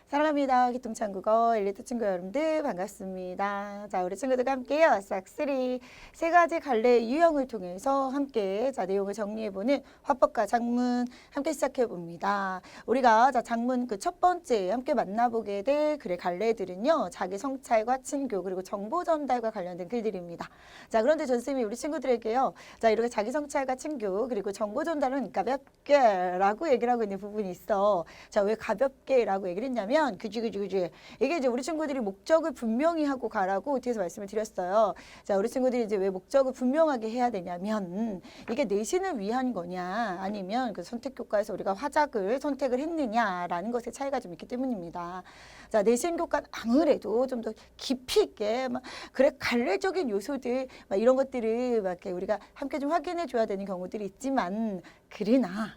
사랑합니다. 기통찬국어 엘리트 친구 여러분들 반갑습니다. 자, 우리 친구들과 함께요. 싹쓸이 세 가지 갈래의 유형을 통해서 함께 내용을 정리해보는 화법과 작문 함께 시작해봅니다. 우리가 작문 그 첫 번째 함께 만나보게 될 글의 갈래들은요. 자기 성찰과 친교 그리고 정보 전달과 관련된 글들입니다. 자, 그런데 전쌤이 우리 친구들에게요. 이렇게 자기 성찰과 친교 그리고 정보 전달은 가볍게라고 얘기를 하고 있는 부분이 있어. 자, 왜 가볍게라고 얘기를 했냐면 그지. 이게 이제 우리 친구들이 목적을 분명히 하고 가라고 뒤에서 말씀을 드렸어요. 자, 우리 친구들이 이제 왜 목적을 분명하게 해야 되냐면 이게 내신을 위한 거냐 아니면 그 선택 교과에서 우리가 화작을 선택을 했느냐라는 것의 차이가 좀 있기 때문입니다. 자, 내신 교과는 아무래도 좀 더 깊이 있게 그래 갈래적인 요소들 이런 것들을 이렇게 우리가 함께 좀 확인해 줘야 되는 경우들이 있지만 그러나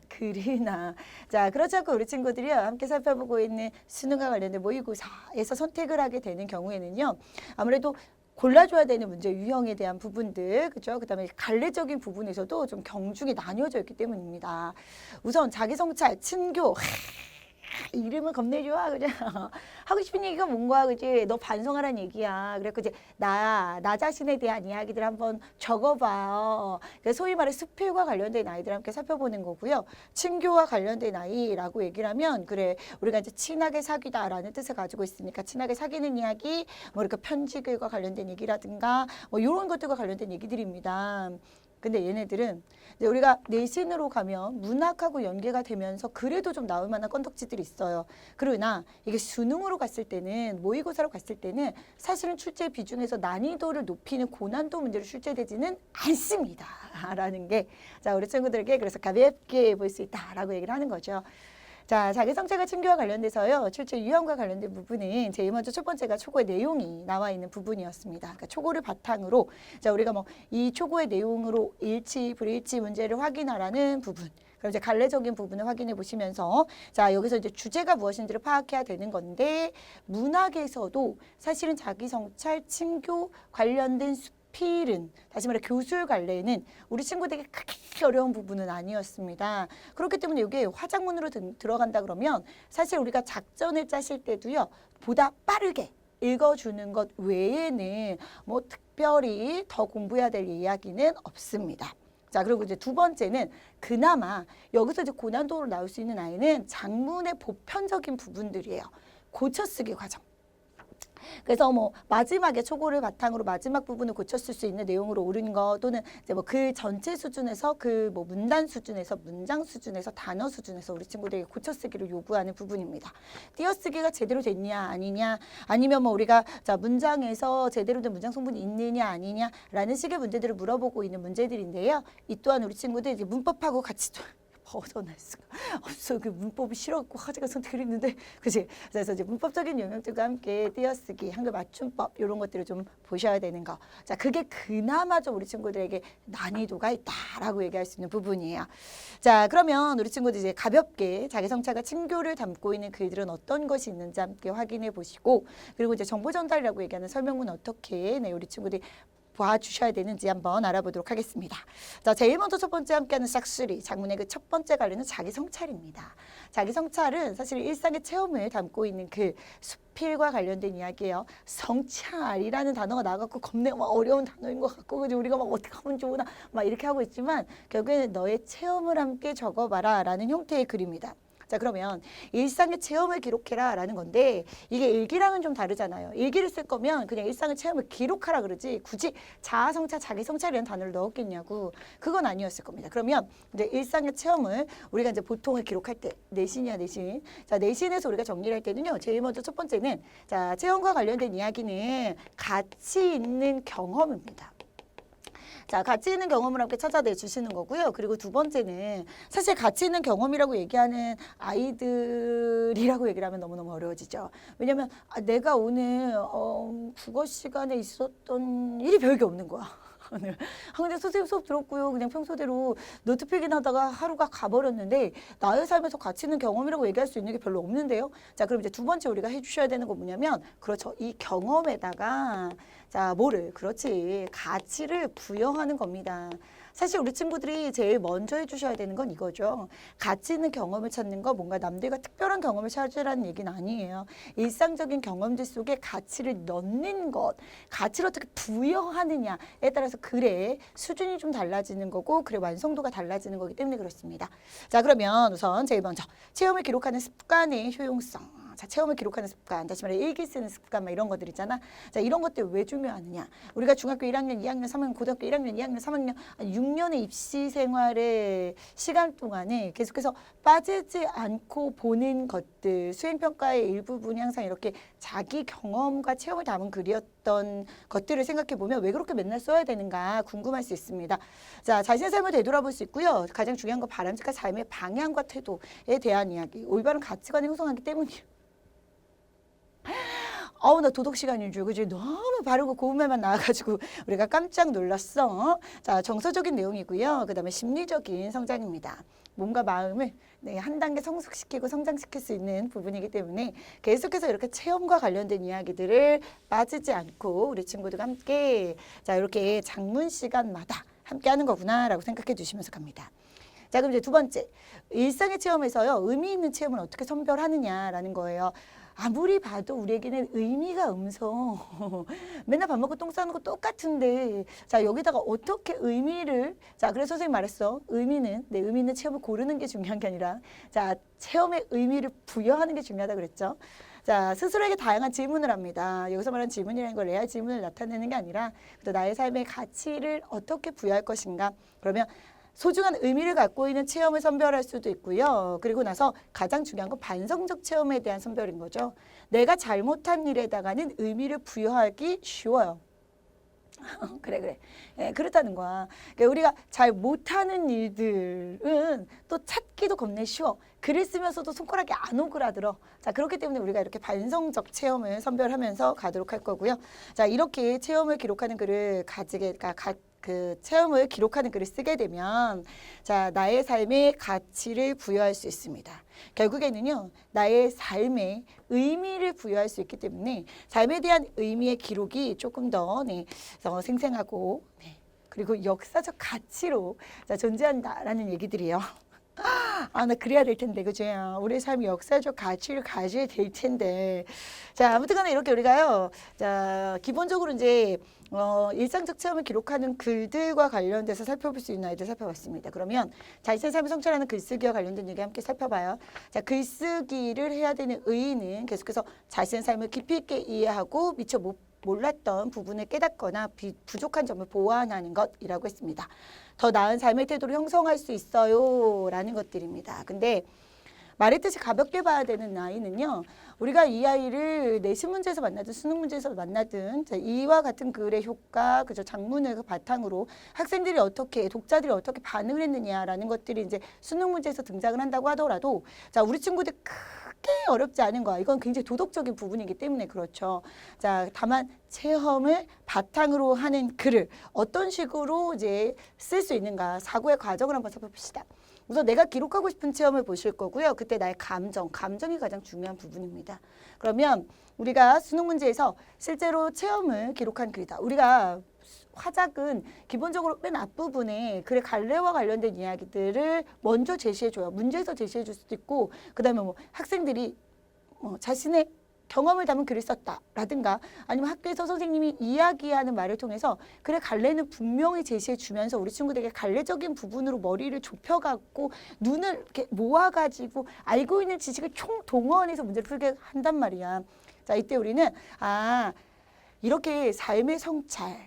자, 그렇지 않고 우리 친구들이요 함께 살펴보고 있는 수능과 관련된 모의고사에서 선택을 하게 되는 경우에는요 아무래도 골라줘야 되는 문제 유형에 대한 부분들, 그죠? 그다음에 갈래적인 부분에서도 좀 경중이 나뉘어져 있기 때문입니다. 우선 자기 성찰, 친교. 이름은 겁내 좋아, 그죠? 하고 싶은 얘기가 뭔가, 그지? 너 반성하라는 얘기야. 그래서 이제 나 자신에 대한 이야기들 한번 적어봐요. 그래서 소위 말해 수필과 관련된 아이들 함께 살펴보는 거고요. 친교와 관련된 아이라고 얘기를 하면 그래 우리가 이제 친하게 사귀다라는 뜻을 가지고 있으니까 친하게 사귀는 이야기, 뭐 이렇게 편지글과 관련된 얘기라든가 뭐 이런 것들과 관련된 얘기들입니다. 근데 얘네들은 이제 우리가 내신으로 가면 문학하고 연계가 되면서 그래도 좀 나올 만한 건덕지들이 있어요. 그러나 이게 수능으로 갔을 때는 모의고사로 갔을 때는 사실은 출제 비중에서 난이도를 높이는 고난도 문제로 출제되지는 않습니다. 라는 게 자, 우리 친구들에게 그래서 가볍게 볼 수 있다라고 얘기를 하는 거죠. 자, 자기 성찰과 친교와 관련돼서요. 출제 유형과 관련된 부분은 제일 먼저 첫 번째가 초고의 내용이 나와 있는 부분이었습니다. 그러니까 초고를 바탕으로 자, 우리가 뭐 이 초고의 내용으로 일치, 불일치 문제를 확인하라는 부분. 그럼 이제 갈래적인 부분을 확인해 보시면서 자, 여기서 이제 주제가 무엇인지를 파악해야 되는 건데 문학에서도 사실은 자기 성찰, 친교 관련된 필은 다시 말해 교술 관례는 우리 친구들에게 크게 어려운 부분은 아니었습니다. 그렇기 때문에 이게 화작문으로 들어간다 그러면 사실 우리가 작전을 짜실 때도요 보다 빠르게 읽어주는 것 외에는 뭐 특별히 더 공부해야 될 이야기는 없습니다. 자, 그리고 이제 두 번째는 그나마 여기서 이제 고난도로 나올 수 있는 아이는 작문의 보편적인 부분들이에요. 고쳐쓰기 과정. 그래서 뭐 마지막에 초고를 바탕으로 마지막 부분을 고쳤을 수 있는 내용으로 오른 거 또는 이제 뭐 그 전체 수준에서 그 뭐 문단 수준에서 문장 수준에서 단어 수준에서 우리 친구들에게 고쳐쓰기를 요구하는 부분입니다. 띄어쓰기가 제대로 됐냐 아니냐 아니면 뭐 우리가 자 문장에서 제대로 된 문장 성분이 있느냐 아니냐라는 식의 문제들을 물어보고 있는 문제들인데요. 이 또한 우리 친구들 이제 문법하고 같이 벗어날 수가 없어. 그 문법이 싫어갖고 화제가 선택을 했는데, 그치? 그래서 이제 문법적인 영역들과 함께 띄어쓰기, 한글 맞춤법 이런 것들을 좀 보셔야 되는 거. 자, 그게 그나마 좀 우리 친구들에게 난이도가 있다라고 얘기할 수 있는 부분이에요. 자, 그러면 우리 친구들 이제 가볍게 자기 성찰과 친교를 담고 있는 글들은 어떤 것이 있는지 함께 확인해 보시고, 그리고 이제 정보 전달이라고 얘기하는 설명문 어떻게 우리 친구들이 봐주셔야 되는지 한번 알아보도록 하겠습니다. 자, 제일 먼저 첫 번째 함께하는 싹쓸이 작문의 그 첫 번째 관련은 자기 성찰입니다. 자기 성찰은 사실 일상의 체험을 담고 있는 그 수필과 관련된 이야기예요. 성찰이라는 단어가 나갖고 겁내 어려운 단어인 것 같고 우리가 막 어떻게 하면 좋으나 막 이렇게 하고 있지만 결국에는 너의 체험을 함께 적어봐라라는 형태의 글입니다. 자, 그러면 일상의 체험을 기록해라 라는 건데 이게 일기랑은 좀 다르잖아요. 일기를 쓸 거면 그냥 일상의 체험을 기록하라 그러지 굳이 자아성찰, 자기성찰이라는 단어를 넣었겠냐고. 그건 아니었을 겁니다. 그러면 이제 일상의 체험을 우리가 이제 보통을 기록할 때 내신이야 내신. 자, 내신에서 우리가 정리를 할 때는요. 제일 먼저 첫 번째는 자, 체험과 관련된 이야기는 가치 있는 경험입니다. 자, 가치 있는 경험을 함께 찾아내 주시는 거고요. 그리고 두 번째는 사실 가치 있는 경험이라고 얘기하는 아이들이라고 얘기를 하면 너무너무 어려워지죠. 왜냐면 내가 오늘 국어 시간에 있었던 일이 별게 없는 거야. 근데 선생님 수업 들었고요. 그냥 평소대로 노트 필기하다가 하루가 가버렸는데 나의 삶에서 가치 있는 경험이라고 얘기할 수 있는 게 별로 없는데요. 자, 그럼 이제 두 번째 우리가 해주셔야 되는 건 뭐냐면 그렇죠. 이 경험에다가 자, 뭐를 그렇지 가치를 부여하는 겁니다. 사실 우리 친구들이 제일 먼저 해주셔야 되는 건 이거죠. 가치 있는 경험을 찾는 거, 뭔가 남들과 특별한 경험을 찾으라는 얘기는 아니에요. 일상적인 경험들 속에 가치를 넣는 것, 가치를 어떻게 부여하느냐에 따라서 글의 수준이 좀 달라지는 거고 글의 완성도가 달라지는 거기 때문에 그렇습니다. 자, 그러면 우선 제일 먼저 체험을 기록하는 습관의 효용성. 자, 체험을 기록하는 습관, 다시 말해 일기 쓰는 습관, 막 이런 것들 있잖아. 자, 이런 것들 왜 중요하느냐? 우리가 중학교 1학년, 2학년, 3학년, 고등학교 1학년, 2학년, 3학년, 6년의 입시 생활의 시간 동안에 계속해서 빠지지 않고 보는 것들, 수행평가의 일부분이 항상 이렇게 자기 경험과 체험을 담은 글이었던 것들을 생각해 보면 왜 그렇게 맨날 써야 되는가 궁금할 수 있습니다. 자, 자신의 삶을 되돌아볼 수 있고요. 가장 중요한 건 바람직한 삶의 방향과 태도에 대한 이야기, 올바른 가치관을 형성하기 때문이에요. 나 도덕 시간인 줄, 그지? 너무 바르고 고운 말만 나와가지고 우리가 깜짝 놀랐어. 자, 정서적인 내용이고요. 그 다음에 심리적인 성장입니다. 몸과 마음을 한 단계 성숙시키고 성장시킬 수 있는 부분이기 때문에 계속해서 이렇게 체험과 관련된 이야기들을 빠지지 않고 우리 친구들과 함께 자, 이렇게 장문 시간마다 함께 하는 거구나라고 생각해 주시면서 갑니다. 자, 그럼 이제 두 번째, 일상의 체험에서요, 의미 있는 체험을 어떻게 선별하느냐라는 거예요. 아무리 봐도 우리에게는 의미가 없어. 맨날 밥 먹고 똥 싸는 거 똑같은데, 자, 여기다가 어떻게 의미를, 자, 그래서 선생님 말했어. 의미 있는 체험을 고르는 게 중요한 게 아니라, 자, 체험의 의미를 부여하는 게 중요하다 그랬죠. 자, 스스로에게 다양한 질문을 합니다. 여기서 말하는 질문이라는 건 레알 질문을 나타내는 게 아니라, 또 나의 삶의 가치를 어떻게 부여할 것인가. 그러면 소중한 의미를 갖고 있는 체험을 선별할 수도 있고요. 그리고 나서 가장 중요한 건 반성적 체험에 대한 선별인 거죠. 내가 잘못한 일에다가는 의미를 부여하기 쉬워요. 그래. 예, 그렇다는 거야. 그러니까 우리가 잘 못하는 일들은 또 찾기도 겁내 쉬워. 글을 쓰면서도 손가락이 안 오그라들어. 자, 그렇기 때문에 우리가 이렇게 반성적 체험을 선별하면서 가도록 할 거고요. 자, 이렇게 체험을 기록하는 글을 그 체험을 기록하는 글을 쓰게 되면 자, 나의 삶에 가치를 부여할 수 있습니다. 결국에는요, 나의 삶에 의미를 부여할 수 있기 때문에 삶에 대한 의미의 기록이 조금 더 생생하고 그리고 역사적 가치로 자, 존재한다라는 얘기들이에요. 나 그래야 될 텐데, 그죠? 우리 삶이 역사적 가치를 가져야 될 텐데. 자, 아무튼 간에 이렇게 우리가요, 자, 기본적으로 이제, 일상적 체험을 기록하는 글들과 관련돼서 살펴볼 수 있는 아이들 살펴봤습니다. 그러면 자신의 삶을 성찰하는 글쓰기와 관련된 얘기 함께 살펴봐요. 자, 글쓰기를 해야 되는 의의는 계속해서 자신의 삶을 깊이 있게 이해하고 미처 몰랐던 부분을 깨닫거나 부족한 점을 보완하는 것이라고 했습니다. 더 나은 삶의 태도를 형성할 수 있어요 라는 것들입니다. 근데 말했듯이 가볍게 봐야 되는 아이는요, 우리가 이 아이를 내신 문제에서 만나든 수능 문제에서 만나든 이와 같은 글의 효과, 그죠, 장문을 바탕으로 학생들이 어떻게, 독자들이 어떻게 반응을 했느냐라는 것들이 이제 수능 문제에서 등장을 한다고 하더라도, 자, 우리 친구들 크게 어렵지 않은 거야. 이건 굉장히 도덕적인 부분이기 때문에 그렇죠. 자, 다만 체험을 바탕으로 하는 글을 어떤 식으로 이제 쓸 수 있는가, 사고의 과정을 한번 살펴봅시다. 우선 내가 기록하고 싶은 체험을 보실 거고요. 그때 나의 감정이 가장 중요한 부분입니다. 그러면 우리가 수능 문제에서 실제로 체험을 기록한 글이다. 우리가 화작은 기본적으로 맨 앞부분에 글의 갈래와 관련된 이야기들을 먼저 제시해줘요. 문제에서 제시해줄 수도 있고, 그 다음에 학생들이 자신의 경험을 담은 글을 썼다라든가 아니면 학교에서 선생님이 이야기하는 말을 통해서 글의 갈래는 분명히 제시해 주면서 우리 친구들에게 갈래적인 부분으로 머리를 좁혀갖고 눈을 이렇게 모아가지고 알고 있는 지식을 총동원해서 문제를 풀게 한단 말이야. 자, 이때 우리는 이렇게 삶의 성찰,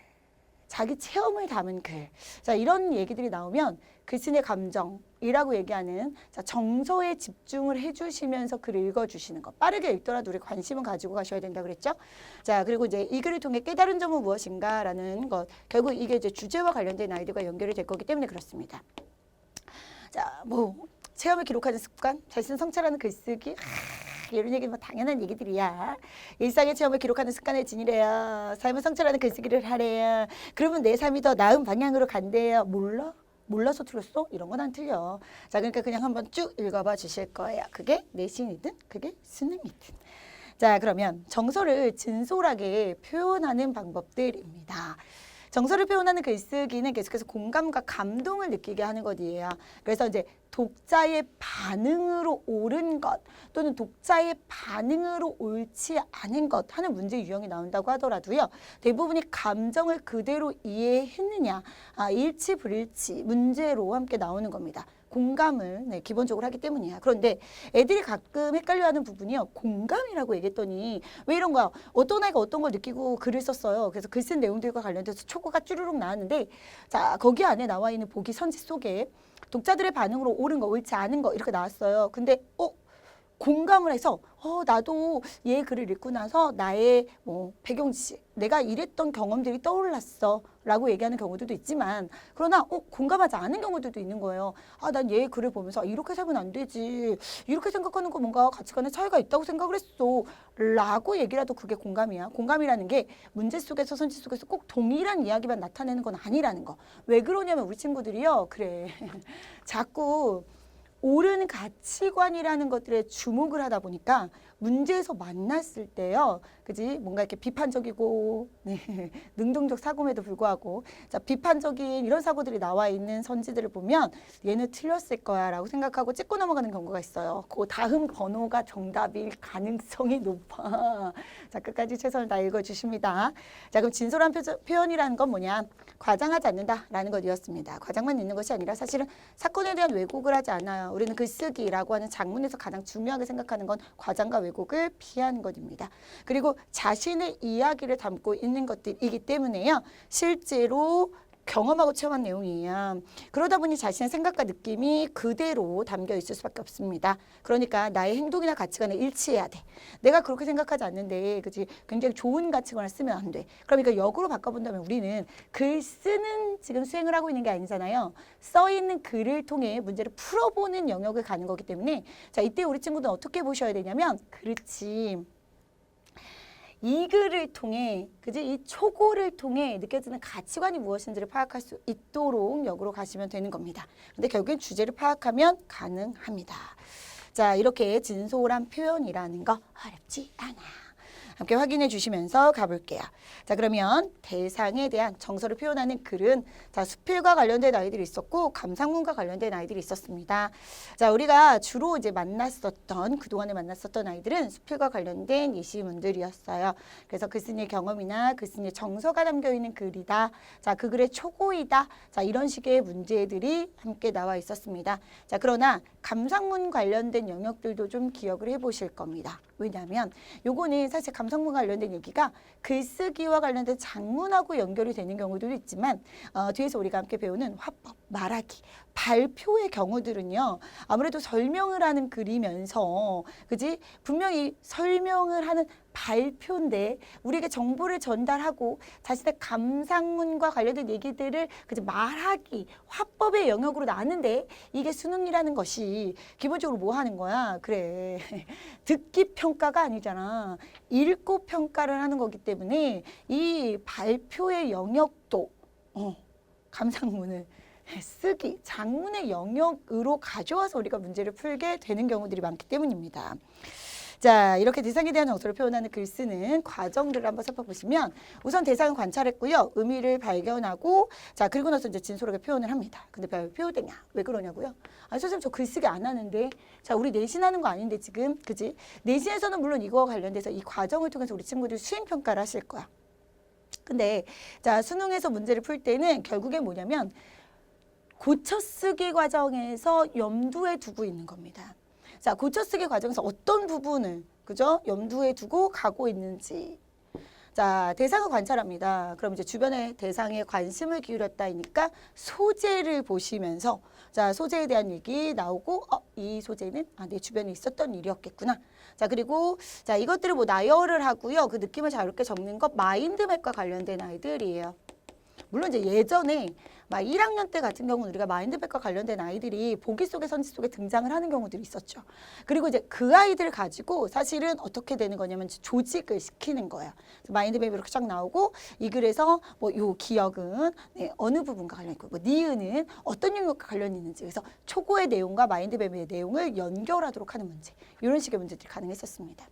자기 체험을 담은 글, 자, 이런 얘기들이 나오면 글쓴이의 감정이라고 얘기하는 자, 정서에 집중을 해주시면서 글을 읽어주시는 것. 빠르게 읽더라도 우리 관심은 가지고 가셔야 된다 그랬죠. 자, 그리고 이제 이 글을 통해 깨달은 점은 무엇인가라는 것. 결국 이게 이제 주제와 관련된 아이들과 연결이 될 거기 때문에 그렇습니다. 자, 체험을 기록하는 습관, 자신 성찰하는 글쓰기. 이런 얘기는 당연한 얘기들이야. 일상의 체험을 기록하는 습관을 지니래요. 삶을 성찰하는 글쓰기를 하래요. 그러면 내 삶이 더 나은 방향으로 간대요. 몰라서 틀렸어? 이런 건 안 틀려. 자, 그러니까 그냥 한번 쭉 읽어봐 주실 거예요. 그게 내신이든 그게 수능이든. 자, 그러면 정서를 진솔하게 표현하는 방법들입니다. 정서를 표현하는 글쓰기는 계속해서 공감과 감동을 느끼게 하는 것이에요. 그래서 이제 독자의 반응으로 옳은 것 또는 독자의 반응으로 옳지 않은 것 하는 문제 유형이 나온다고 하더라도요. 대부분이 감정을 그대로 이해했느냐, 일치 불일치 문제로 함께 나오는 겁니다. 공감을 기본적으로 하기 때문이야. 그런데 애들이 가끔 헷갈려하는 부분이요. 공감이라고 얘기했더니 왜 이런 거야? 어떤 아이가 어떤 걸 느끼고 글을 썼어요. 그래서 글 쓴 내용들과 관련돼서 초고가 쭈르륵 나왔는데 자 거기 안에 나와 있는 보기 선지 속에 독자들의 반응으로 옳은 거, 옳지 않은 거 이렇게 나왔어요. 근데 공감을 해서 나도 얘 글을 읽고 나서 나의 배경지식, 내가 이랬던 경험들이 떠올랐어 라고 얘기하는 경우들도 있지만 그러나 공감하지 않은 경우들도 있는 거예요. 난 얘 글을 보면서 이렇게 살면 안 되지, 이렇게 생각하는 거 뭔가 가치관의 차이가 있다고 생각을 했어 라고 얘기라도 그게 공감이야. 공감이라는 게 문제 속에서 선지 속에서 꼭 동일한 이야기만 나타내는 건 아니라는 거. 왜 그러냐면 우리 친구들이요, 그래 자꾸 옳은 가치관이라는 것들에 주목을 하다 보니까 문제에서 만났을 때요, 그지? 뭔가 이렇게 비판적이고 능동적 사고에도 불구하고 자 비판적인 이런 사고들이 나와 있는 선지들을 보면 얘는 틀렸을 거야라고 생각하고 찍고 넘어가는 경우가 있어요. 그 다음 번호가 정답일 가능성이 높아. 자 끝까지 최선을 다 읽어주십니다. 자 그럼 진솔한 표현이라는 건 뭐냐? 과장하지 않는다라는 것이었습니다. 과장만 있는 것이 아니라 사실은 사건에 대한 왜곡을 하지 않아요. 우리는 글쓰기라고 하는 작문에서 가장 중요하게 생각하는 건 과장과 왜곡을 피하는 것입니다. 그리고 자신의 이야기를 담고 있는 것들이기 때문에요. 실제로 경험하고 체험한 내용이에요. 그러다 보니 자신의 생각과 느낌이 그대로 담겨 있을 수밖에 없습니다. 그러니까 나의 행동이나 가치관에 일치해야 돼. 내가 그렇게 생각하지 않는데 그치? 굉장히 좋은 가치관을 쓰면 안 돼. 그러니까 역으로 바꿔본다면 우리는 글 쓰는 지금 수행을 하고 있는 게 아니잖아요. 써 있는 글을 통해 문제를 풀어보는 영역을 가는 거기 때문에 자 이때 우리 친구들은 어떻게 보셔야 되냐면 그렇지. 이 글을 통해, 그지? 이 초고를 통해 느껴지는 가치관이 무엇인지를 파악할 수 있도록 역으로 가시면 되는 겁니다. 근데 결국엔 주제를 파악하면 가능합니다. 자, 이렇게 진솔한 표현이라는 거 어렵지 않아. 함께 확인해 주시면서 가볼게요. 자, 그러면 대상에 대한 정서를 표현하는 글은 자, 수필과 관련된 아이들이 있었고 감상문과 관련된 아이들이 있었습니다. 자, 우리가 주로 이제 그동안에 만났었던 아이들은 수필과 관련된 예시문들이었어요. 그래서 글쓴이의 경험이나 글쓴이의 정서가 담겨 있는 글이다. 자, 그 글의 초고이다. 자, 이런 식의 문제들이 함께 나와 있었습니다. 자, 그러나 감상문 관련된 영역들도 좀 기억을 해 보실 겁니다. 왜냐하면 요거는 사실 감상문 관련된 얘기가 글쓰기와 관련된 작문하고 연결이 되는 경우도 있지만 뒤에서 우리가 함께 배우는 화법, 말하기, 발표의 경우들은요. 아무래도 설명을 하는 글이면서 그지? 분명히 설명을 하는 발표인데 우리에게 정보를 전달하고 자신의 감상문과 관련된 얘기들을 그지 말하기, 화법의 영역으로 나는데 이게 수능이라는 것이 기본적으로 뭐 하는 거야? 그래. 듣기 평가가 아니잖아. 읽고 평가를 하는 거기 때문에 이 발표의 영역도 감상문을 쓰기, 작문의 영역으로 가져와서 우리가 문제를 풀게 되는 경우들이 많기 때문입니다. 자, 이렇게 대상에 대한 정서를 표현하는 글 쓰는 과정들을 한번 살펴보시면 우선 대상을 관찰했고요. 의미를 발견하고 자, 그리고 나서 이제 진솔하게 표현을 합니다. 근데 왜 표현되냐? 왜 그러냐고요? 선생님 저 글쓰기 안 하는데 자, 우리 내신하는 거 아닌데 지금 그지? 내신에서는 물론 이거와 관련돼서 이 과정을 통해서 우리 친구들 수행평가를 하실 거야. 근데 자, 수능에서 문제를 풀 때는 결국에 뭐냐면 고쳐쓰기 과정에서 염두에 두고 있는 겁니다. 자, 고쳐쓰기 과정에서 어떤 부분을 그죠? 염두에 두고 가고 있는지. 자, 대상을 관찰합니다. 그럼 이제 주변의 대상에 관심을 기울였다니까 소재를 보시면서 자, 소재에 대한 얘기 나오고 이 소재는 내 주변에 있었던 일이었겠구나. 자, 그리고 자, 이것들을 뭐 나열을 하고요. 그 느낌을 자유롭게 적는 것 마인드맵과 관련된 아이들이에요. 물론 이제 예전에 막 1학년 때 같은 경우는 우리가 마인드맵과 관련된 아이들이 보기 속에 선지 속에 등장을 하는 경우들이 있었죠. 그리고 이제 그 아이들을 가지고 사실은 어떻게 되는 거냐면 조직을 시키는 거예요. 마인드맵이 이렇게 쫙 나오고 이 글에서 뭐 요 기억은 어느 부분과 관련 있고 뭐 니은은 어떤 영역과 관련이 있는지 그래서 초고의 내용과 마인드맵의 내용을 연결하도록 하는 문제 이런 식의 문제들이 가능했었습니다.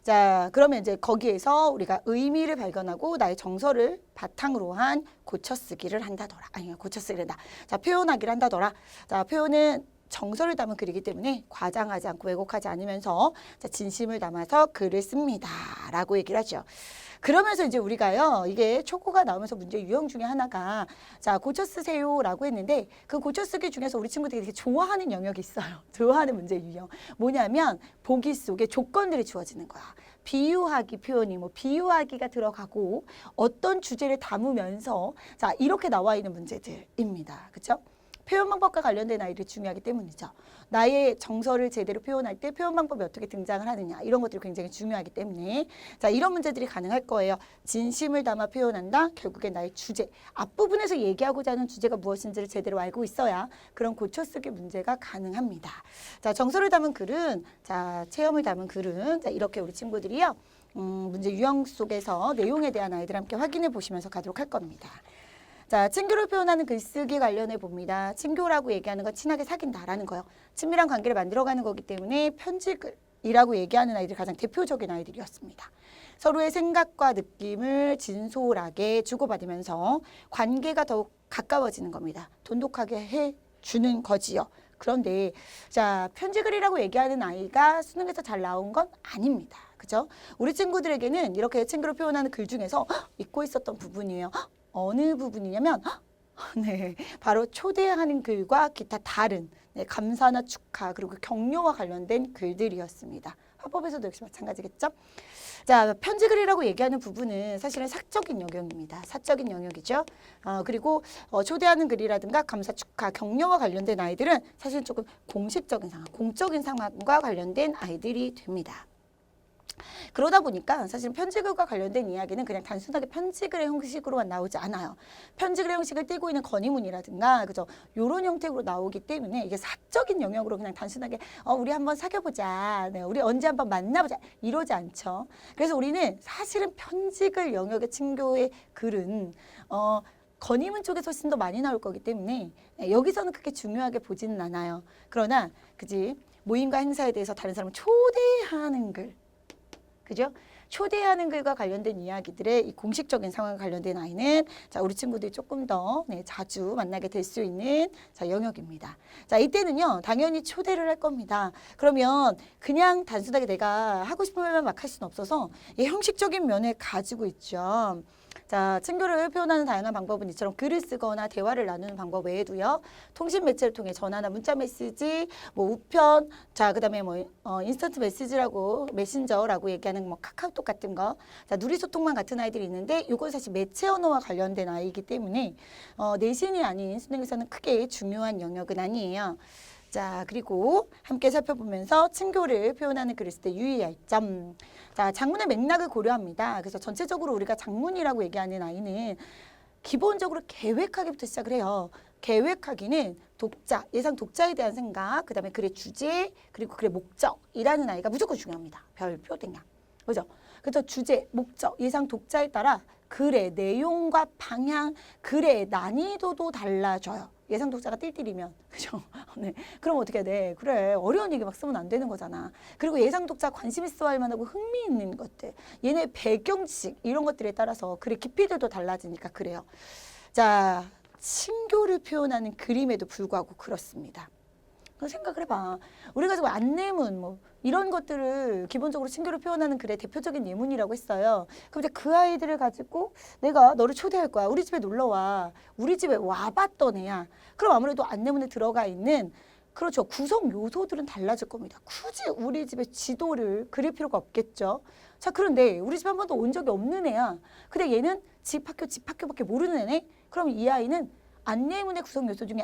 자, 그러면 이제 거기에서 우리가 의미를 발견하고 나의 정서를 바탕으로 한 고쳐쓰기를 한다더라. 아니, 고쳐쓰기를 한다. 자, 표현하기를 한다더라. 자, 표현은 정서를 담은 글이기 때문에 과장하지 않고 왜곡하지 않으면서 자, 진심을 담아서 글을 씁니다. 라고 얘기를 하죠. 그러면서 이제 우리가요, 이게 초고가 나오면서 문제 유형 중에 하나가 자, 고쳐 쓰세요 라고 했는데 그 고쳐 쓰기 중에서 우리 친구들이 되게 좋아하는 영역이 있어요. 좋아하는 문제 유형. 뭐냐면 보기 속에 조건들이 주어지는 거야. 비유하기 표현이 뭐 비유하기가 들어가고 어떤 주제를 담으면서 자, 이렇게 나와 있는 문제들입니다. 그렇죠? 표현 방법과 관련된 아이들이 중요하기 때문이죠. 나의 정서를 제대로 표현할 때 표현 방법이 어떻게 등장을 하느냐 이런 것들이 굉장히 중요하기 때문에 자, 이런 문제들이 가능할 거예요. 진심을 담아 표현한다. 결국에 나의 주제, 앞부분에서 얘기하고자 하는 주제가 무엇인지를 제대로 알고 있어야 그런 고쳐쓰기 문제가 가능합니다. 자, 정서를 담은 글은 자, 체험을 담은 글은 자, 이렇게 우리 친구들이요. 문제 유형 속에서 내용에 대한 아이들 함께 확인해 보시면서 가도록 할 겁니다. 자, 친교를 표현하는 글쓰기 관련해 봅니다. 친교라고 얘기하는 건 친하게 사귄다라는 거요. 친밀한 관계를 만들어가는 거기 때문에 편지글이라고 얘기하는 아이들이 가장 대표적인 아이들이었습니다. 서로의 생각과 느낌을 진솔하게 주고받으면서 관계가 더욱 가까워지는 겁니다. 돈독하게 해주는 거지요. 그런데 자, 편지글이라고 얘기하는 아이가 수능에서 잘 나온 건 아닙니다. 그죠? 우리 친구들에게는 이렇게 친구를 표현하는 글 중에서 잊고 있었던 부분이에요. 어느 부분이냐면 네, 바로 초대하는 글과 기타 다른 네, 감사나 축하 그리고 격려와 관련된 글들이었습니다. 화법에서도 역시 마찬가지겠죠? 자, 편지글이라고 얘기하는 부분은 사실은 사적인 영역입니다. 사적인 영역이죠. 그리고 초대하는 글이라든가 감사, 축하, 격려와 관련된 아이들은 사실 조금 공식적인 상황, 공적인 상황과 관련된 아이들이 됩니다. 그러다 보니까 사실 편지글과 관련된 이야기는 그냥 단순하게 편지글의 형식으로만 나오지 않아요. 편지글의 형식을 띠고 있는 건의문이라든가 그죠? 요런 형태로 나오기 때문에 이게 사적인 영역으로 그냥 단순하게 우리 한번 사귀어보자. 네, 우리 언제 한번 만나보자. 이러지 않죠. 그래서 우리는 사실은 편지글 영역의 친교의 글은 건의문 쪽에서 훨씬 더 많이 나올 거기 때문에 네, 여기서는 그렇게 중요하게 보지는 않아요. 그러나 그지 모임과 행사에 대해서 다른 사람을 초대하는 글 그죠? 초대하는 글과 관련된 이야기들의 이 공식적인 상황과 관련된 아이는 자, 우리 친구들이 조금 더 네, 자주 만나게 될 수 있는 자, 영역입니다. 자, 이때는요. 당연히 초대를 할 겁니다. 그러면 그냥 단순하게 내가 하고 싶은 말만 막 할 수는 없어서 이 형식적인 면을 가지고 있죠. 자, 친교를 표현하는 다양한 방법은 이처럼 글을 쓰거나 대화를 나누는 방법 외에도요. 통신 매체를 통해 전화나 문자 메시지, 뭐 우편, 자, 그다음에 뭐 인스턴트 메시지라고 메신저라고 얘기하는 뭐 카카오톡 같은 거. 자, 누리소통만 같은 아이들이 있는데 이건 사실 매체 언어와 관련된 아이이기 때문에 내신이 아닌 수능에서는 크게 중요한 영역은 아니에요. 자, 그리고 함께 살펴보면서 친교를 표현하는 글을 쓸 때 유의할 점. 자, 장문의 맥락을 고려합니다. 그래서 전체적으로 우리가 장문이라고 얘기하는 아이는 기본적으로 계획하기부터 시작을 해요. 계획하기는 독자, 예상 독자에 대한 생각, 그다음에 글의 주제, 그리고 글의 목적이라는 아이가 무조건 중요합니다. 별표 땡량. 그죠? 그래서 주제, 목적, 예상 독자에 따라 글의 내용과 방향, 글의 난이도도 달라져요. 예상 독자가 띨띨이면 그죠? 네. 그럼 어떻게 해야 돼? 그래, 어려운 얘기 막 쓰면 안 되는 거잖아. 그리고 예상 독자 관심 있어 할 만하고 흥미있는 것들, 얘네 배경지식 이런 것들에 따라서 글의 깊이들도 달라지니까 그래요. 자, 친교를 표현하는 그림에도 불구하고 그렇습니다. 생각을 해봐. 우리가 지금 안내문 뭐 이런 것들을 기본적으로 친교를 표현하는 글의 대표적인 예문이라고 했어요. 그럼 이제 그 아이들을 가지고 내가 너를 초대할 거야. 우리 집에 놀러 와. 우리 집에 와봤던 애야. 그럼 아무래도 안내문에 들어가 있는 그렇죠. 구성 요소들은 달라질 겁니다. 굳이 우리 집의 지도를 그릴 필요가 없겠죠. 자, 그런데 우리 집 한 번도 온 적이 없는 애야. 근데 얘는 집 학교밖에 모르는 애네. 그럼 이 아이는 안내문의 구성 요소 중에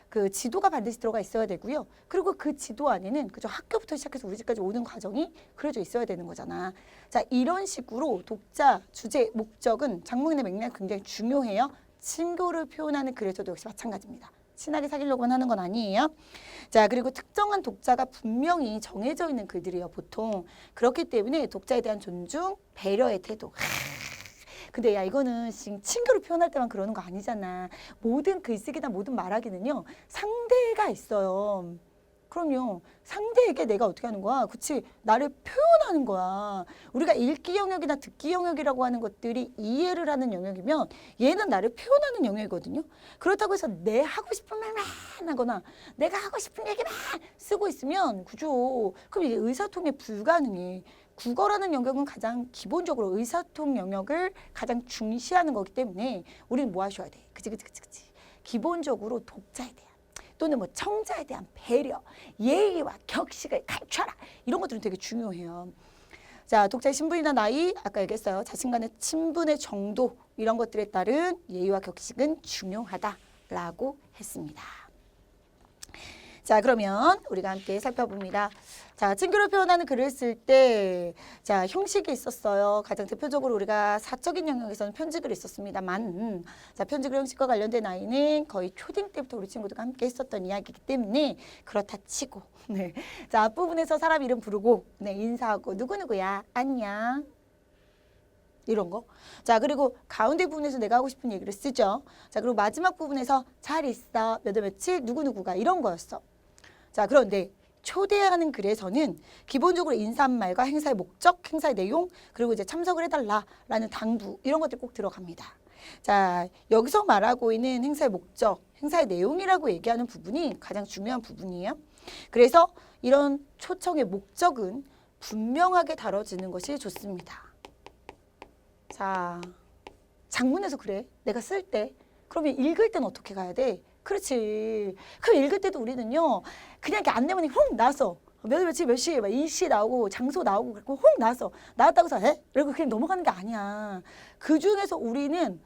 그 지도가 반드시 들어가 있어야 되고요. 그리고 그 지도 안에는 그죠 학교부터 시작해서 우리 집까지 오는 과정이 그려져 있어야 되는 거잖아. 자, 이런 식으로 독자, 주제, 목적은 장문의 맥락이 굉장히 중요해요. 친교를 표현하는 글에서도 역시 마찬가지입니다. 친하게 사귀려고만 하는 건 아니에요. 자, 그리고 특정한 독자가 분명히 정해져 있는 글들이에요. 보통. 그렇기 때문에 독자에 대한 존중, 배려의 태도. 근데 야, 이거는 친교를 표현할 때만 그러는 거 아니잖아. 모든 글쓰기나 모든 말하기는요. 상대가 있어요. 그럼요. 상대에게 내가 어떻게 하는 거야? 그치? 나를 표현하는 거야. 우리가 읽기 영역이나 듣기 영역이라고 하는 것들이 이해를 하는 영역이면 얘는 나를 표현하는 영역이거든요. 그렇다고 해서 내 하고 싶은 말만 하거나 내가 하고 싶은 얘기만 쓰고 있으면 그죠? 그럼 이게 의사통일 불가능해. 국어라는 영역은 가장 기본적으로 의사통 영역을 가장 중시하는 거기 때문에 우리는 뭐 하셔야 돼? 그치. 기본적으로 독자에 대한 또는 뭐 청자에 대한 배려, 예의와 격식을 갖춰라. 이런 것들은 되게 중요해요. 자, 독자의 신분이나 나이, 아까 얘기했어요. 자신 간의 친분의 정도 이런 것들에 따른 예의와 격식은 중요하다라고 했습니다. 자, 그러면 우리가 함께 살펴봅니다. 자, 친교를 표현하는 글을 쓸 때, 자, 형식이 있었어요. 가장 대표적으로 우리가 사적인 영역에서는 편지글이 있었습니다만, 자, 편지글 형식과 관련된 아이는 거의 초딩 때부터 우리 친구들과 함께 했었던 이야기이기 때문에 그렇다 치고, 네. 자, 앞부분에서 사람 이름 부르고, 네, 인사하고, 누구누구야, 안녕. 이런 거. 자, 그리고 가운데 부분에서 내가 하고 싶은 얘기를 쓰죠. 자, 그리고 마지막 부분에서 잘 있어, 몇 월 며칠, 누구누구가 이런 거였어. 자, 그런데 초대하는 글에서는 기본적으로 인사말과 행사의 목적, 행사의 내용, 그리고 이제 참석을 해달라라는 당부 이런 것들이 꼭 들어갑니다. 자, 여기서 말하고 있는 행사의 목적, 행사의 내용이라고 얘기하는 부분이 가장 중요한 부분이에요. 그래서 이런 초청의 목적은 분명하게 다뤄지는 것이 좋습니다. 자, 장문에서 그래. 내가 쓸 때. 그러면 읽을 때는 어떻게 가야 돼? 그렇지. 그럼 읽을 때도 우리는요. 그냥 이렇게 안내문이 훅 나왔어. 며칠 몇 시, 일시 나오고 장소 나오고 그리고 훅 나왔어. 나왔다고 해서 에? 이러고 그냥 넘어가는 게 아니야. 그중에서 우리는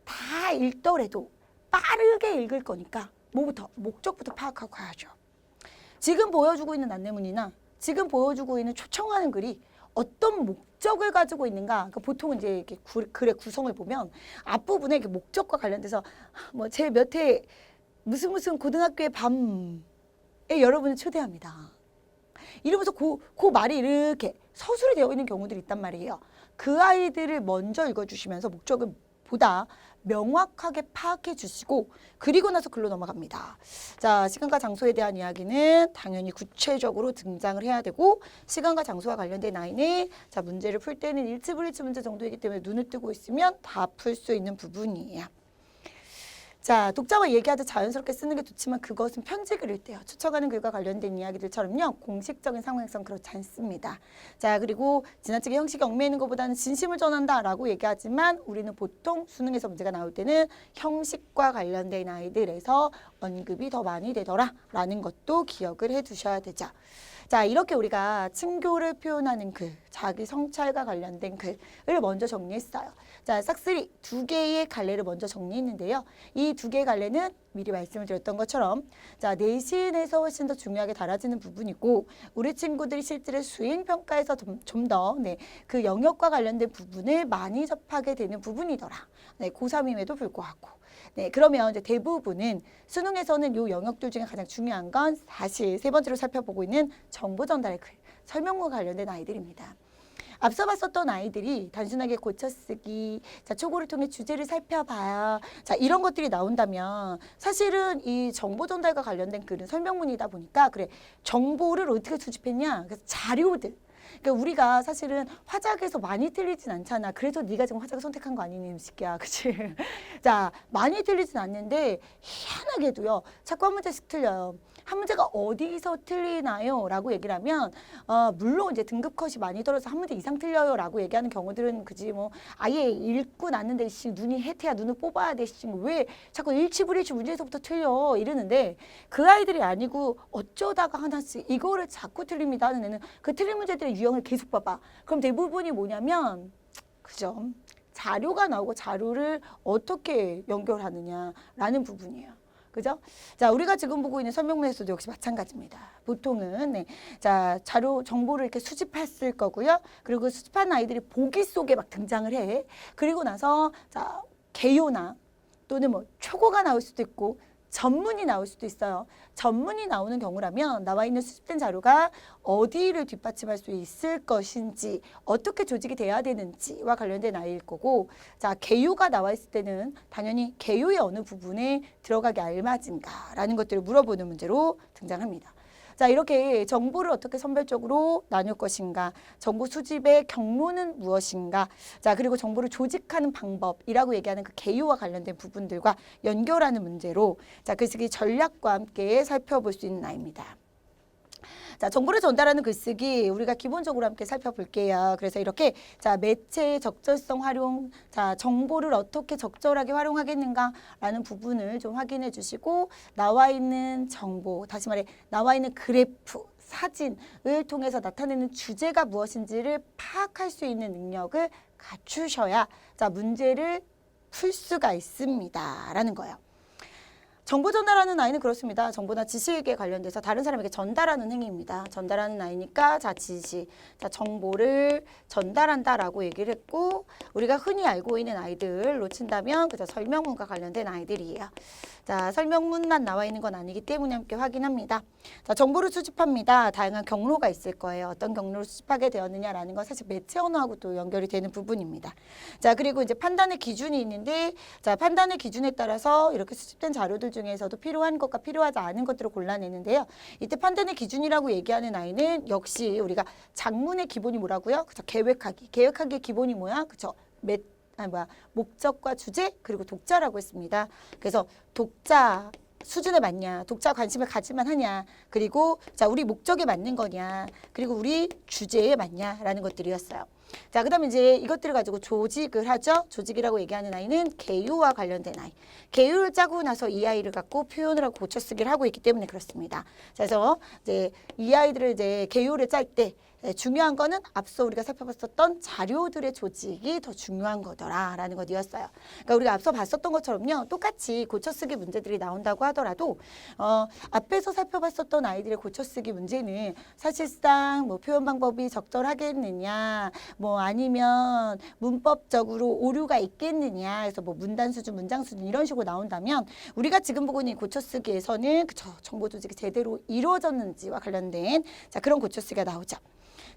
다 읽더라도 빠르게 읽을 거니까 뭐부터? 목적부터 파악하고 가야죠. 지금 보여주고 있는 안내문이나 지금 보여주고 있는 초청하는 글이 어떤 목적을 가지고 있는가? 그러니까 보통은 이제 이렇게 글의 구성을 보면 앞부분에 이렇게 목적과 관련돼서 뭐 제 몇 회 무슨 고등학교의 밤에 여러분을 초대합니다. 이러면서 그 말이 이렇게 서술이 되어 있는 경우들이 있단 말이에요. 그 아이들을 먼저 읽어주시면서 목적을 보다 명확하게 파악해 주시고 그리고 나서 글로 넘어갑니다. 자, 시간과 장소에 대한 이야기는 당연히 구체적으로 등장을 해야 되고 시간과 장소와 관련된 아이는 자, 문제를 풀 때는 일치불일치 문제 정도이기 때문에 눈을 뜨고 있으면 다 풀 수 있는 부분이에요. 자, 독자와 얘기하듯 자연스럽게 쓰는 게 좋지만 그것은 편지글일 때요. 초청하는 글과 관련된 이야기들처럼요. 공식적인 상황에선 그렇지 않습니다. 자, 그리고 지나치게 형식에 얽매이는 것보다는 진심을 전한다라고 얘기하지만 우리는 보통 수능에서 문제가 나올 때는 형식과 관련된 아이들에서 언급이 더 많이 되더라라는 것도 기억을 해두셔야 되죠. 자, 이렇게 우리가 친교를 표현하는 글, 자기 성찰과 관련된 글을 먼저 정리했어요. 자, 싹쓸이 2개의 갈래를 먼저 정리했는데요. 이 2개의 갈래는 미리 말씀을 드렸던 것처럼 자, 내신에서 훨씬 더 중요하게 다뤄지는 부분이고 우리 친구들이 실제로 수행평가에서 좀 더 그 영역과 관련된 부분을 많이 접하게 되는 부분이더라. 네, 고3임에도 불구하고. 네, 그러면 이제 대부분은 수능에서는 요 영역들 중에 가장 중요한 건 사실 세 번째로 살펴보고 있는 정보 전달의 글, 설명과 관련된 아이들입니다. 앞서 봤었던 아이들이 단순하게 고쳐쓰기, 자, 초고를 통해 주제를 살펴봐요. 자, 이런 것들이 나온다면 사실은 이 정보 전달과 관련된 글은 설명문이다 보니까 그래, 정보를 어떻게 수집했냐? 그래서 자료들. 그러니까 우리가 사실은 화작에서 많이 틀리진 않잖아. 그래서 네가 지금 화작을 선택한 거 아니니, 음식이야. 그치? 자, 많이 틀리진 않는데 희한하게도요. 자꾸 한 문제씩 틀려요. 한 문제가 어디서 틀리나요? 라고 얘기를 하면 물론 이제 등급 컷이 많이 떨어져서 한 문제 이상 틀려요 라고 얘기하는 경우들은 그지 뭐 아예 읽고 났는데 씨 눈이 해태야 눈을 뽑아야 돼 씨 왜 자꾸 일치불일치 문제에서부터 틀려 이러는데 그 아이들이 아니고 어쩌다가 하나씩 이거를 자꾸 틀립니다 하는 애는 그 틀린 문제들의 유형을 계속 봐봐. 그럼 대부분이 뭐냐면 그죠? 자료가 나오고 자료를 어떻게 연결하느냐라는 부분이에요. 그죠? 자, 우리가 지금 보고 있는 설명문에서도 역시 마찬가지입니다. 보통은 자, 자료 정보를 이렇게 수집했을 거고요. 그리고 그 수집한 아이들이 보기 속에 막 등장을 해. 그리고 나서 자, 개요나 또는 뭐 초고가 나올 수도 있고 전문이 나올 수도 있어요. 전문이 나오는 경우라면 나와 있는 수집된 자료가 어디를 뒷받침할 수 있을 것인지 어떻게 조직이 돼야 되는지와 관련된 아이일 거고 자 개요가 나와 있을 때는 당연히 개요의 어느 부분에 들어가기 알맞은가라는 것들을 물어보는 문제로 등장합니다. 자, 이렇게 정보를 어떻게 선별적으로 나눌 것인가, 정보 수집의 경로는 무엇인가, 자, 그리고 정보를 조직하는 방법이라고 얘기하는 그 개요와 관련된 부분들과 연결하는 문제로 자, 글쓰기 전략과 함께 살펴볼 수 있는 아이입니다. 자, 정보를 전달하는 글쓰기 우리가 기본적으로 함께 살펴볼게요. 그래서 이렇게 자, 매체의 적절성 활용, 자, 정보를 어떻게 적절하게 활용하겠는가라는 부분을 좀 확인해 주시고 나와 있는 정보, 다시 말해 나와 있는 그래프, 사진을 통해서 나타내는 주제가 무엇인지를 파악할 수 있는 능력을 갖추셔야 자, 문제를 풀 수가 있습니다. 라는 거예요. 정보 전달하는 아이는 그렇습니다. 정보나 지식에 관련돼서 다른 사람에게 전달하는 행위입니다. 전달하는 아이니까 자, 지식, 자, 정보를 전달한다라고 얘기를 했고 우리가 흔히 알고 있는 아이들로 친다면 그저 설명문과 관련된 아이들이에요. 자, 설명문만 나와 있는 건 아니기 때문에 함께 확인합니다. 자, 정보를 수집합니다. 다양한 경로가 있을 거예요. 어떤 경로를 수집하게 되었느냐라는 건 사실 매체 언어하고 또 연결이 되는 부분입니다. 자, 그리고 이제 판단의 기준이 있는데 자, 판단의 기준에 따라서 이렇게 수집된 자료들 중에서도 필요한 것과 필요하지 않은 것들을 골라내는데요. 이때 판단의 기준이라고 얘기하는 아이는 역시 우리가 작문의 기본이 뭐라고요? 그쵸? 계획하기. 계획하기의 기본이 뭐야? 그쵸? 목적과 주제 그리고 독자라고 했습니다. 그래서 독자 수준에 맞냐, 독자 관심을 가지만 하냐, 그리고 자, 우리 목적에 맞는 거냐, 그리고 우리 주제에 맞냐라는 것들이었어요. 자, 그다음에 이제 이것들을 가지고 조직을 하죠. 조직이라고 얘기하는 아이는 개요와 관련된 아이. 개요를 짜고 나서 이 아이를 갖고 표현을 하고 고쳐쓰기를 하고 있기 때문에 그렇습니다. 그래서 이제 이 아이들을 이제 개요를 짤 때 중요한 거는 앞서 우리가 살펴봤었던 자료들의 조직이 더 중요한 거더라라는 것이었어요. 그러니까 우리가 앞서 봤었던 것처럼요. 똑같이 고쳐쓰기 문제들이 나온다고 하더라도 앞에서 살펴봤었던 아이들의 고쳐쓰기 문제는 사실상 뭐 표현 방법이 적절하겠느냐, 뭐 아니면 문법적으로 오류가 있겠느냐, 그래서 뭐 문단 수준, 문장 수준 이런 식으로 나온다면 우리가 지금 보고 있는 고쳐쓰기에서는 그쵸, 정보 조직이 제대로 이루어졌는지와 관련된 자, 그런 고쳐쓰기가 나오죠.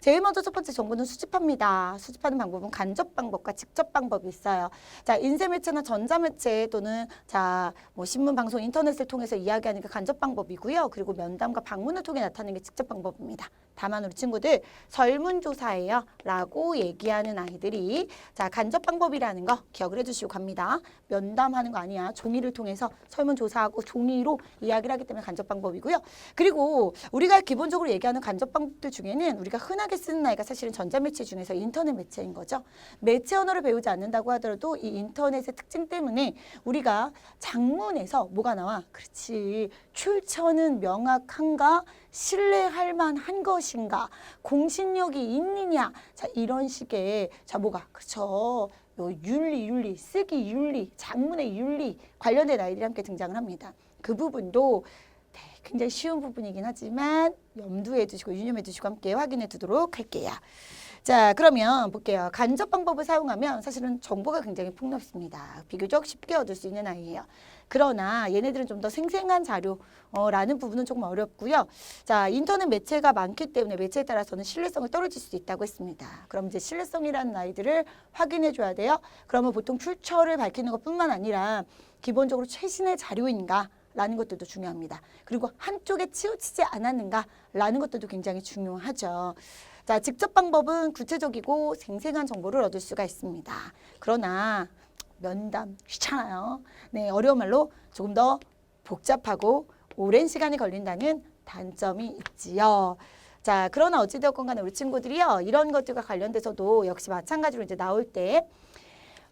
제일 먼저 첫 번째 정보는 수집합니다. 수집하는 방법은 간접 방법과 직접 방법이 있어요. 자, 인쇄 매체나 전자 매체 또는 자, 뭐 신문, 방송, 인터넷을 통해서 이야기하는 게 간접 방법이고요. 그리고 면담과 방문을 통해 나타내는 게 직접 방법입니다. 다만 우리 친구들 설문조사예요 라고 얘기하는 아이들이 자, 간접 방법이라는 거 기억을 해주시고 갑니다. 면담하는 거 아니야. 종이를 통해서 설문조사하고 종이로 이야기를 하기 때문에 간접 방법이고요. 그리고 우리가 기본적으로 얘기하는 간접 방법들 중에는 우리가 흔하게 쓰는 아이가 사실은 전자매체 중에서 인터넷 매체인 거죠. 매체 언어를 배우지 않는다고 하더라도 이 인터넷의 특징 때문에 우리가 장문에서 뭐가 나와? 그렇지. 출처는 명확한가? 신뢰할 만한 것인가? 공신력이 있느냐? 자, 이런 식의 자, 뭐가? 그렇죠. 윤리, 쓰기 윤리, 장문의 윤리 관련된 아이들이 함께 등장을 합니다. 그 부분도 굉장히 쉬운 부분이긴 하지만 염두해 두시고 유념해 두시고 함께 확인해 두도록 할게요. 자, 그러면 볼게요. 간접 방법을 사용하면 사실은 정보가 굉장히 폭넓습니다. 비교적 쉽게 얻을 수 있는 아이예요. 그러나 얘네들은 좀 더 생생한 자료라는 부분은 조금 어렵고요. 자, 인터넷 매체가 많기 때문에 매체에 따라서는 신뢰성이 떨어질 수 있다고 했습니다. 그럼 이제 신뢰성이라는 아이들을 확인해 줘야 돼요. 그러면 보통 출처를 밝히는 것뿐만 아니라 기본적으로 최신의 자료인가 라는 것들도 중요합니다. 그리고 한쪽에 치우치지 않았는가라는 것들도 굉장히 중요하죠. 자, 직접 방법은 구체적이고 생생한 정보를 얻을 수가 있습니다. 그러나 면담 귀찮아요. 네, 어려운 말로 조금 더 복잡하고 오랜 시간이 걸린다는 단점이 있지요. 자, 그러나 어찌되었건 간에 우리 친구들이요. 이런 것들과 관련돼서도 역시 마찬가지로 이제 나올 때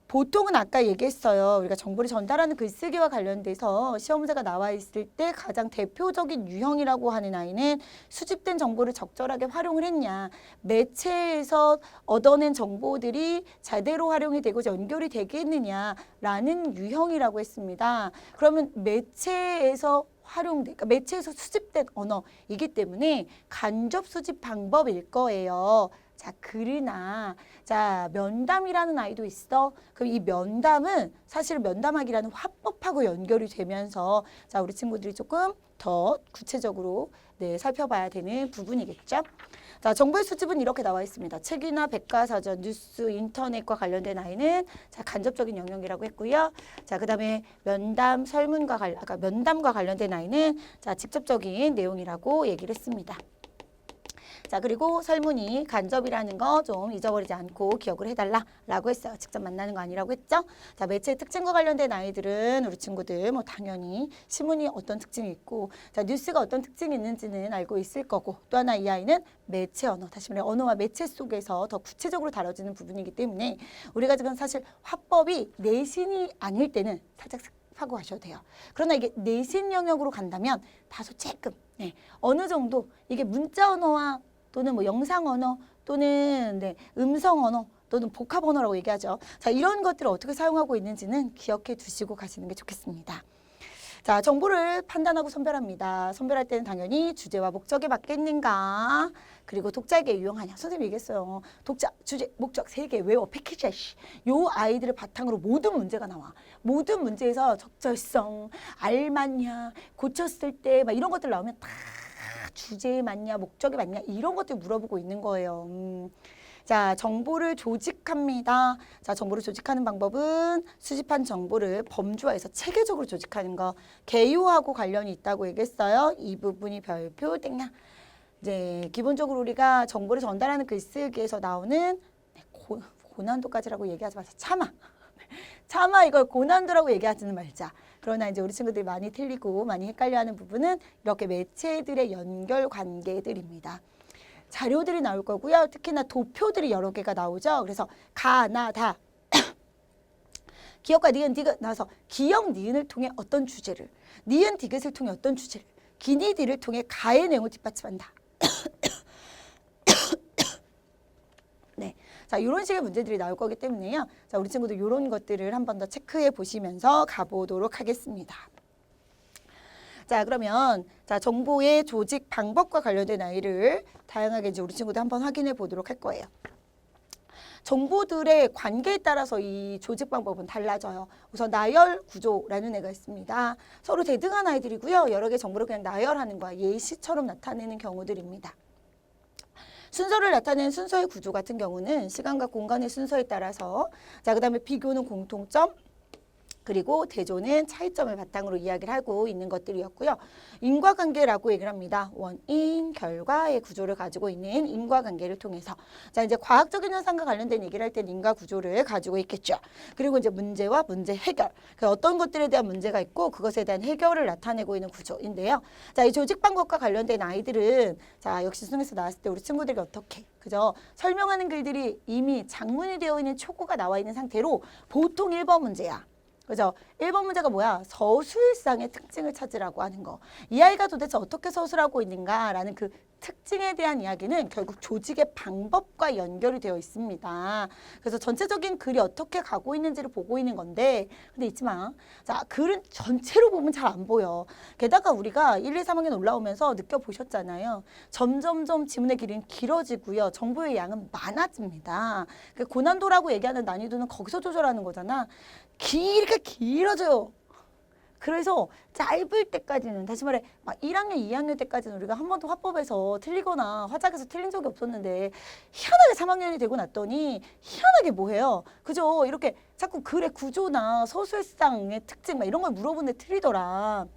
보통은 아까 얘기했어요. 우리가 정보를 전달하는 글쓰기와 관련돼서 시험 문제가 나와 있을 때 가장 대표적인 유형이라고 하는 아이는 수집된 정보를 적절하게 활용을 했냐. 매체에서 얻어낸 정보들이 제대로 활용이 되고 연결이 되겠느냐라는 유형이라고 했습니다. 그러면 매체에서 그러니까 매체에서 수집된 언어이기 때문에 간접 수집 방법일 거예요. 자, 그러나 자, 면담이라는 아이도 있어. 그럼 이 면담은 사실 면담하기라는 화법하고 연결이 되면서 자, 우리 친구들이 조금 더 구체적으로 네, 살펴봐야 되는 부분이겠죠. 자, 정보의 수집은 이렇게 나와 있습니다. 책이나 백과사전, 뉴스, 인터넷과 관련된 아이는 자, 간접적인 영역이라고 했고요. 자, 그다음에 면담, 면담과 관련된 아이는 자, 직접적인 내용이라고 얘기를 했습니다. 자, 그리고 설문이 간접이라는 거 좀 잊어버리지 않고 기억을 해달라라고 했어요. 직접 만나는 거 아니라고 했죠. 자, 매체의 특징과 관련된 아이들은 우리 친구들 뭐 당연히 신문이 어떤 특징이 있고, 자, 뉴스가 어떤 특징이 있는지는 알고 있을 거고, 또 하나 이 아이는 매체 언어, 다시 말해 언어와 매체 속에서 더 구체적으로 다뤄지는 부분이기 때문에 우리가 지금 사실 화법이 내신이 아닐 때는 살짝 하고 가셔도 돼요. 그러나 이게 내신 영역으로 간다면 다소 조금 어느 정도 이게 문자 언어와 또는 뭐 영상 언어 또는 음성 언어 또는 복합 언어라고 얘기하죠. 자, 이런 것들을 어떻게 사용하고 있는지는 기억해 두시고 가시는 게 좋겠습니다. 자, 정보를 판단하고 선별합니다. 선별할 때는 당연히 주제와 목적에 맞겠는가, 그리고 독자에게 유용하냐. 선생님이 얘기했어요. 독자, 주제, 목적 세 개 외워 패키지. 요 아이들을 바탕으로 모든 문제가 나와. 모든 문제에서 적절성, 알맞냐, 고쳤을 때 막 이런 것들 나오면 다 주제에 맞냐, 목적에 맞냐 이런 것들 물어보고 있는 거예요. 자, 정보를 조직합니다. 자, 정보를 조직하는 방법은 수집한 정보를 범주화해서 체계적으로 조직하는 거. 개요하고 관련이 있다고 얘기했어요. 이 부분이 별표 땡냐. 이제 기본적으로 우리가 정보를 전달하는 글쓰기에서 나오는 고난도까지라고 얘기하지 마세요. 차마 이걸 고난도라고 얘기하지는 말자. 그러나 이제 우리 친구들이 많이 틀리고 많이 헷갈려하는 부분은 이렇게 매체들의 연결 관계들입니다. 자료들이 나올 거고요. 특히나 도표들이 여러 개가 나오죠. 그래서 가, 나, 다. 기역과 니은, 디귿 나와서 기역, 니은을 통해 어떤 주제를, 니은, 디귿을 통해 어떤 주제를, 기니, 디를 통해 가의 내용을 뒷받침한다. 네. 자, 이런 식의 문제들이 나올 거기 때문에요. 자, 우리 친구들 이런 것들을 한 번 더 체크해 보시면서 가보도록 하겠습니다. 자, 그러면 자, 정보의 조직 방법과 관련된 아이를 다양하게 이제 우리 친구들 한번 확인해 보도록 할 거예요. 정보들의 관계에 따라서 이 조직 방법은 달라져요. 우선 나열 구조라는 애가 있습니다. 서로 대등한 아이들이고요. 여러 개 정보를 그냥 나열하는 거야. 예시처럼 나타내는 경우들입니다. 순서를 나타내는 순서의 구조 같은 경우는 시간과 공간의 순서에 따라서, 자, 그다음에 비교는 공통점, 그리고 대조는 차이점을 바탕으로 이야기를 하고 있는 것들이었고요. 인과관계라고 얘기를 합니다. 원인, 결과의 구조를 가지고 있는 인과관계를 통해서. 자, 이제 과학적인 현상과 관련된 얘기를 할 때는 인과 구조를 가지고 있겠죠. 그리고 이제 문제와 문제 해결. 그러니까 어떤 것들에 대한 문제가 있고 그것에 대한 해결을 나타내고 있는 구조인데요. 자, 이 조직 방법과 관련된 아이들은 자, 역시 수능에서 나왔을 때 우리 친구들이 어떻게 그죠? 설명하는 글들이 이미 작문이 되어 있는 초고가 나와 있는 상태로 보통 1번 문제야. 그죠? 1번 문제가 뭐야? 서술상의 특징을 찾으라고 하는 거. 이 아이가 도대체 어떻게 서술하고 있는가라는 그 특징에 대한 이야기는 결국 조직의 방법과 연결이 되어 있습니다. 그래서 전체적인 글이 어떻게 가고 있는지를 보고 있는 건데, 근데 잊지 마. 자, 글은 전체로 보면 잘 안 보여. 게다가 우리가 1, 2, 3학년 올라오면서 느껴보셨잖아요. 점점점 지문의 길이는 길어지고요. 정보의 양은 많아집니다. 그 고난도라고 얘기하는 난이도는 거기서 조절하는 거잖아. 길게 길어져요. 그래서 짧을 때까지는, 다시 말해 막 1학년, 2학년 때까지는 우리가 한 번도 화법에서 틀리거나 화작에서 틀린 적이 없었는데 희한하게 3학년이 되고 났더니 희한하게 뭐해요? 그죠? 이렇게 자꾸 글의 구조나 서술상의 특징 막 이런 걸 물어보는데 틀리더라.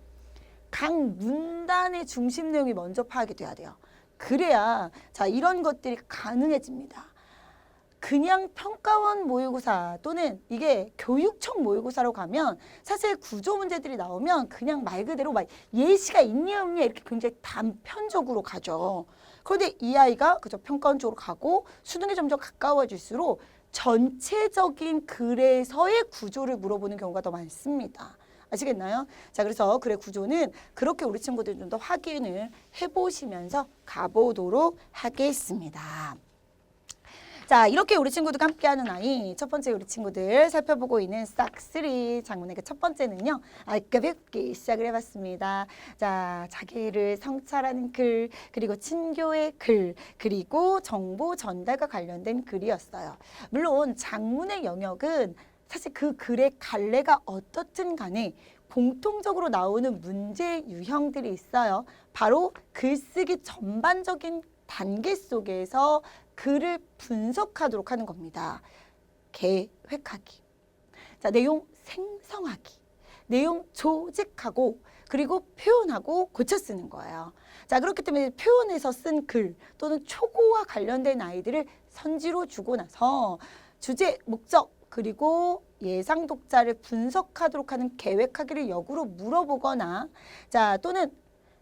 각 문단의 중심 내용이 먼저 파악이 돼야 돼요. 그래야 자, 이런 것들이 가능해집니다. 그냥 평가원 모의고사 또는 이게 교육청 모의고사로 가면 사실 구조 문제들이 나오면 그냥 말 그대로 막 예시가 있냐 없냐 이렇게 굉장히 단편적으로 가죠. 그런데 이 아이가 그저 평가원 쪽으로 가고 수능에 점점 가까워질수록 전체적인 글에서의 구조를 물어보는 경우가 더 많습니다. 아시겠나요? 자, 그래서 글의 구조는 그렇게 우리 친구들 좀 더 확인을 해보시면서 가보도록 하겠습니다. 자, 이렇게 우리 친구들과 함께하는 아이 첫 번째 우리 친구들 살펴보고 있는 싹3 장문의 그 첫 번째는요. 가볍게 시작을 해봤습니다. 자, 자기를 성찰하는 글, 그리고 친교의 글, 그리고 정보 전달과 관련된 글이었어요. 물론 장문의 영역은 사실 그 글의 갈래가 어떻든 간에 공통적으로 나오는 문제 유형들이 있어요. 바로 글쓰기 전반적인 단계 속에서 글을 분석하도록 하는 겁니다. 계획하기. 자, 내용 생성하기. 내용 조직하고 그리고 표현하고 고쳐 쓰는 거예요. 자, 그렇기 때문에 표현에서 쓴 글 또는 초고와 관련된 아이들을 선지로 주고 나서 주제, 목적, 그리고 예상 독자를 분석하도록 하는 계획하기를 역으로 물어보거나 자, 또는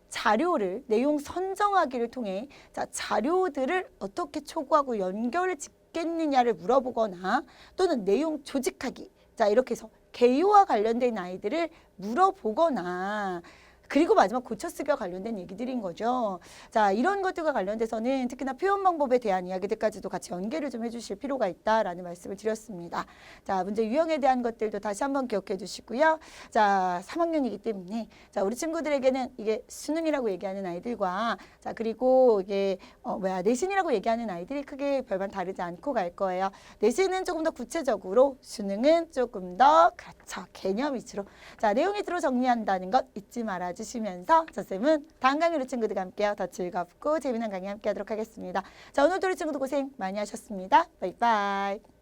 자료를 내용 선정하기를 통해 자, 자료들을 어떻게 초고하고 연결을 짓겠느냐를 물어보거나 또는 내용 조직하기. 자, 이렇게 해서 개요와 관련된 아이들을 물어보거나 그리고 마지막 고쳐쓰기와 관련된 얘기들인 거죠. 자, 이런 것들과 관련돼서는 특히나 표현 방법에 대한 이야기들까지도 같이 연계를 좀 해주실 필요가 있다라는 말씀을 드렸습니다. 자, 문제 유형에 대한 것들도 다시 한번 기억해 주시고요. 자, 3학년이기 때문에 자, 우리 친구들에게는 이게 수능이라고 얘기하는 아이들과 자, 그리고 이게 내신이라고 얘기하는 아이들이 크게 별반 다르지 않고 갈 거예요. 내신은 조금 더 구체적으로, 수능은 조금 더 그렇죠. 개념 위주로. 자, 내용 위주로 정리한다는 것 잊지 말아 주시면서 저쌤은 다음 강의로 친구들과 함께요. 더 즐겁고 재미난 강의 함께 하도록 하겠습니다. 자, 오늘도 우리 친구들 고생 많이 하셨습니다. 바이바이.